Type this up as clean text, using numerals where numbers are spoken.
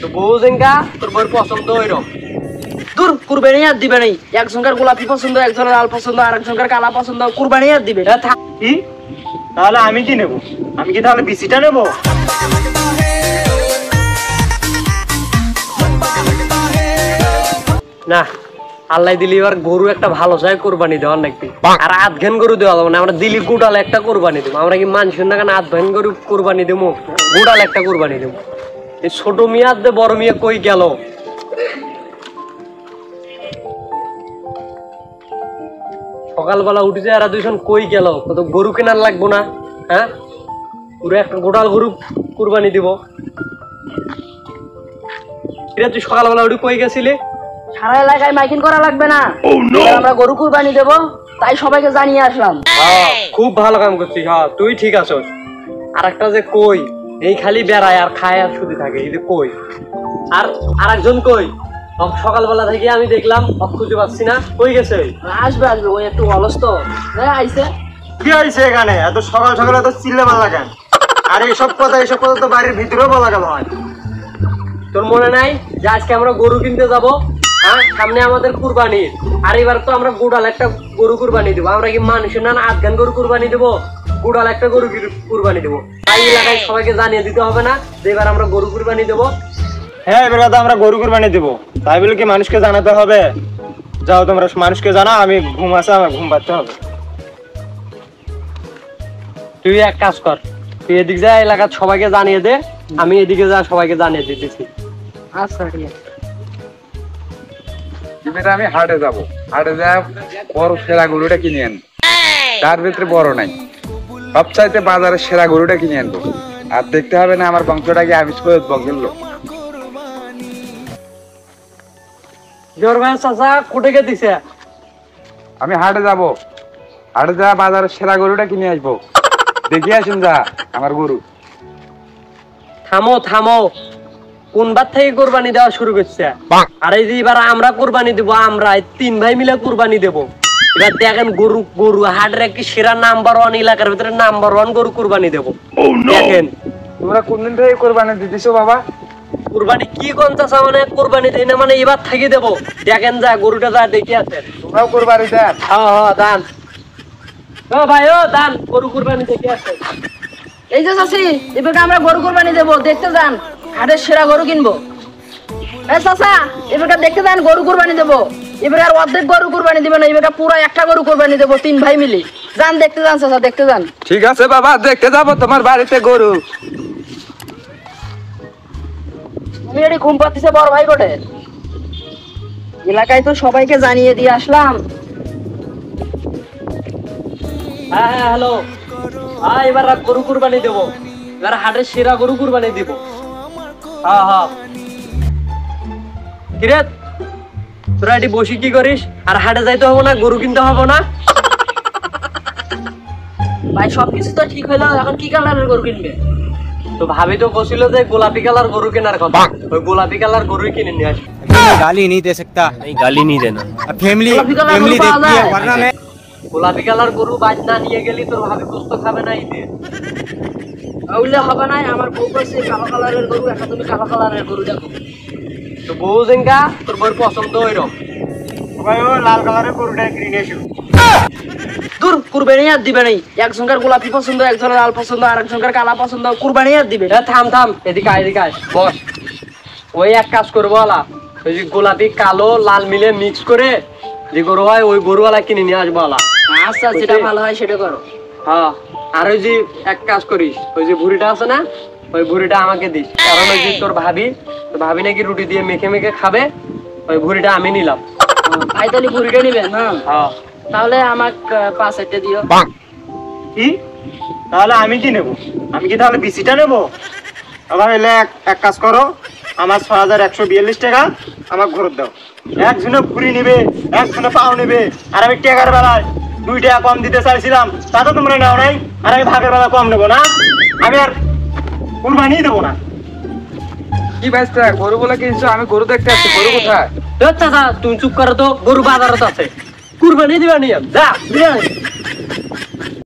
তো বুঝেনকা তোর বউর পছন্দ হইরো দূর কুরবানি আর দিবে নাই, একজনকার গোলাপি পছন্দ, একজনের লাল পছন্দ, আর একজনকার কালা পছন্দ, কুরবানি আর দিবে কি? তাহলে আমি কি নেব? আমি কি তাহলে বিসিটা নেব? না, আল্লাহ দিলি এবার গরু একটা ভালো চাই কোরবানি দেওয়ার নাকি, আর আধঘেন গরু দেওয়া যাবে না। আমরা দিলি গোটাল একটা কোরবানি দেবো। আমরা কি মানুষের না কেন আধঘেন গরু কোরবানি দেবো? গোটাল একটা কোরবানি দেবো। এই ছোট মিয়া দে বড় মিয়া কই গেল? সকালবেলা উঠেছে আর দুইজন কই গেল? কত গরু কেনার লাগবো না? হ্যাঁ, পুরো একটা গোটাল গরু কোরবানি দিব। তুই সকালবেলা উঠে কই গেছিলি? সারা এলাকায় মাইকিং করা লাগবে না, আমরা গরু কুরবানি দেবো, তাই সবাইকে জানিয়ে আসলাম। খুব ভালো কাম করছিস। হ্যাঁ, তুই ঠিক আছো। আর একটা যে কই, এই খালি বেড়ায় আর খায় আর শুধু থাকে, এই যে কই। আর আরেকজন কই? সকালবেলা থেকে আমি দেখলাম, খুঁজে পাচ্ছি না, কই গেছে? আসবে আসবে, ওই একটু অলস তো। আইসে কি হয়েছে এখানে? এত সকাল সকাল এত চিল্লাপাল্লা কেন? আর এসব কথা তো বাড়ির ভিতরেও বলা গেল হয়। তোর মনে নাই যে আজকে আমরা গরু কিনতে যাবো? হ্যাঁ, সামনে আমাদের কুরবানি। আর এবার তো আমরা গোটাল একটা গরু কুরবানি দেবো। আমরা কি মানুষের না আধগান গরু কুরবানি দেবো? গোটাল একটা গরু কুরবানি দেবো। তাই এলাকায় সবাইকে জানিয়ে দিতে হবে না যে এবার আমরা গরু কুরবানি দেবো? হ্যাঁ, এবার তো আমরা গরু কুরবানি দেবো, তাই বলে কি মানুষকে জানাতে হবে? যাও তোমরা মানুষকে জানাও, আমি ঘুম আছে, আমার ঘুম পাড়তে হবে। তুই এক কাজ কর, তুই এদিকে যা, এলাকার সবাইকে জানিয়ে দে, আমি এদিকে যা সবাইকে জানিয়ে দিতেছি। আচ্ছা ঠিক আছে। এবারে আমি হাটে যাব, হাটে যা বড় সেরা গরুটা কিনে আনবো। তার ভিতরে বড় নাই, সবচাইতে বাজারে সেরা গরুটা কিনে আনবো। আর দেখতে হবে না আমার বংশটাকে আবিষ করে বগল। জোর ভাই চাচা কোটে দিছে? আমি হাটে যাব, হাটে যা বাজারে সেরা গরুটা কিনে আসবো। দেখি আসুন যা আমার গরু। থামো থামো, কোনবার থেকে কোরবানি দেওয়া শুরু করছে? আর এই যে এবার আমরা কোরবানি দেবো, আমরা তিন ভাই মিলে কোরবানি দেবো। এবার দেখেন গরু গরু হাটের একটি সেরা নাম্বার ওয়ান, এলাকার ভিতরে নাম্বার ওয়ান গরু কোরবানি দেবো। দেখেন তোমরা কোনদিন থেকে কোরবানি দিতেছো বাবা? কোরবানি কি কোন চাষা মানে কোরবানি দেয় না মানে এবার থেকে দেবো। দেখেন যা গরুটা যা দেখে আছেন। তোমরাও কোরবানি দেন? হ্যাঁ হ্যাঁ দান। ও ভাই ও দান, গরু কোরবানি দেখে আছেন। এই যে চাচি, এবার আমরা গরু কুরবানি দেবো, দেখতে যান, হাটের সেরা গরু কিনবো। এই চাচা, এবার দেখতে যান, গরু কুরবানি দেবো। এবার আর অর্ধেক গরু কুরবানি দিবে না, এবার পুরো একটা গরু কুরবানি দেবো, তিন ভাই মিলে। যান দেখতে যান চাচা, দেখতে যান। ঠিক আছে বাবা, দেখতে যাবো তোমার বাড়িতে গরু। তুমি এটি ঘুম পাচ্ছিস বড় ভাই কোটে? এলাকায় তো সবাইকে জানিয়ে দিয়ে আসলাম। হ্যাঁ হ্যাঁ হ্যালো, হ্যাঁ এবার গরু কুরবানি দেবো। এবার হাটের সেরা গরু কুরবানি দিব। হ্যাঁ হ্যাঁ, কিরে তোরা এটি বসি কি করিস? আর হাটে যাইতে হবো না, গরু কিনতে হবো না? ভাই সবকিছু তো ঠিক হইলো, এখন কি কালারের গরু কিনবে? তো ভাবি তো বসিল যে গোলাপি কালার গরু কেনার কথা, ওই গোলাপি কালার গরুই কিনে নিয়ে আসি। गाली नहीं दे सकता, গালি নিয়ে দেনা। फैमिली फैमिली देखती है, वरना मैं গোলাপি কালার গরু বাজ না নিয়ে গেলি তোর ভাবি গোস্ত খাবে না ঈদে। ওইলে হবে না, আমার বউ কইছে কালো কালারের গরু, এখন তুমি কালো কালারের গরু দেখো। তো বউ জেঙ্গা তোর বউর পছন্দ হইরো। ভাই ও লাল কালারের গরুটা কিনে এসো। দূর কুরবানি আর দিবে নাই, একজনকার গোলাপি পছন্দ, একজনের লাল পছন্দ, আর একজনকার কালা পছন্দ, কুরবানি আর দিবে। থাম থাম, এদিকে আয় এদিকে আয়, বস। ওই এক কাজ করবো আলা, ওই যে গোলাপি কালো লাল মিলে মিক্স করে যে গরু হয় ওই গরুওয়ালা কিনে নিয়ে আসবো আলা। আচ্ছা যেটা ভালো হয় সেটা করো। হ্যাঁ, আর ওই যে এক কাজ করিস, ওই যে ভুড়িটা আছে না, ওই ভুড়িটা আমাকে দিস। কারণ ওই যে তোর ভাবি নাকি রুটি দিয়ে মেখে মেখে খাবে, ওই ভুড়িটা আমি নিলাম। ভাই তাহলে ভুড়িটা নিবেন না? হ্যাঁ, তাহলে আমাকে 5 একটা দিও। কি? তাহলে আমি কি নেব? আমি কি তাহলে বিসিটা নেব? আবার এলে এক কাজ করো, আমার 6142 টাকা আমার ঘর দাও। একজনে পুরি নিবে, একজনে পাও নেবে, আর আমি টাকার বেলায় 2 টাকা কম দিতে চাইছিলাম, তা তো তোমরা নাও নাই। আর আমি ভাগের বেলা কম নেবো না, আমি আর কুরবানি দেবো না। কি ভাইস্তা, গরু বলে কিনছো? আমি গরু দেখতে আসছি, গরু কোথায়? চাচা তুমি চুপ করো তো, গরু বাজারত আছে, কুরবানি দিবা নিয়ে যা।